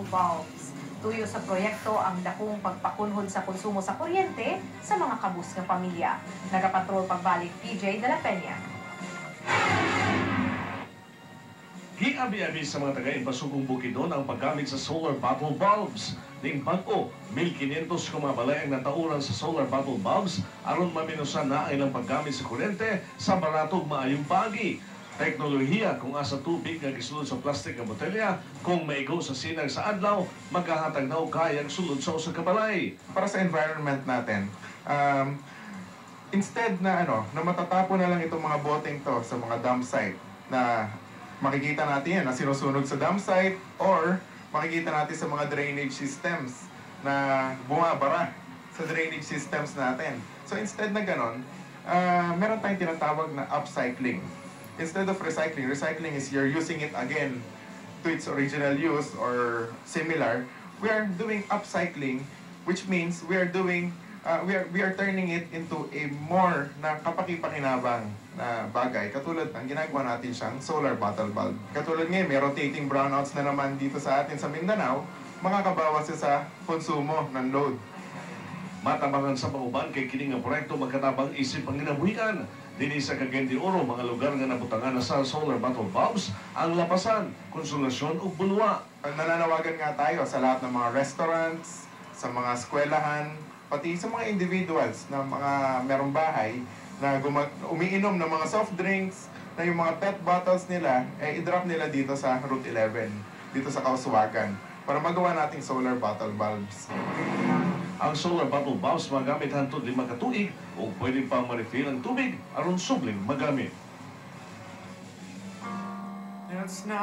bulbs. Tuyo sa proyekto ang dakong pagpakunhod sa konsumo sa kuryente sa mga kabus nga pamilya. Nagapatrol pagbalik PJ de la Peña. Giabi-abi sa mga taga-Impasugong Bukidnon ang paggamit sa solar bottle bulbs. Ning bag-o, 1,500 kumabalay ang natauran sa solar bottle bulbs aron maminusan na ilang paggamit sa kuryente sa baratog maayong pagi. Teknolohiya kung asa tubig nga gisulod sa plastik nga botelya, kung maigo sa sinag sa adlaw, maghahatag na og kayang sulod sa usa ka balay. Para sa environment natin, instead na na matatapon na lang itong mga boteng to sa mga dump site na makikita natin yan na sinusunog sa dump site or makikita natin sa mga drainage systems na bumabara sa drainage systems natin. So instead na ganon, meron tayong tinatawag na upcycling. Instead of recycling, recycling is you're using it again to its original use or similar. We are doing upcycling, which means we are turning it into a more na kapaki-pakinabang na bagay. Katulad ng ginagawa natin siyang solar bottle bulb. Katulad ngayon, may rotating brownouts na naman dito sa atin sa Mindanao, makakabawas siya sa konsumo ng load. Matabangan sa pauban kay kining nga proyekto magkatabang isip ang ginabuhian. Dinhi sa Cagayan de Oro, mga lugar nga nabutangan na sa solar bottle bulbs ang Lapasan, Konsolasyon ug Bulwa. Nananawagan nga tayo sa lahat ng mga restaurants, sa mga eskwelahan, pati sa mga individuals na mga merong bahay na umiinom ng mga soft drinks, na yung mga PET bottles nila, i-drop nila dito sa Route 11, dito sa Kauswagan, para magawa nating solar bottle bulbs. Ang solar bottle bulbs magamit hantod 5 ka tuig o pwede pang ma-refill ang tubig aron subling magamit.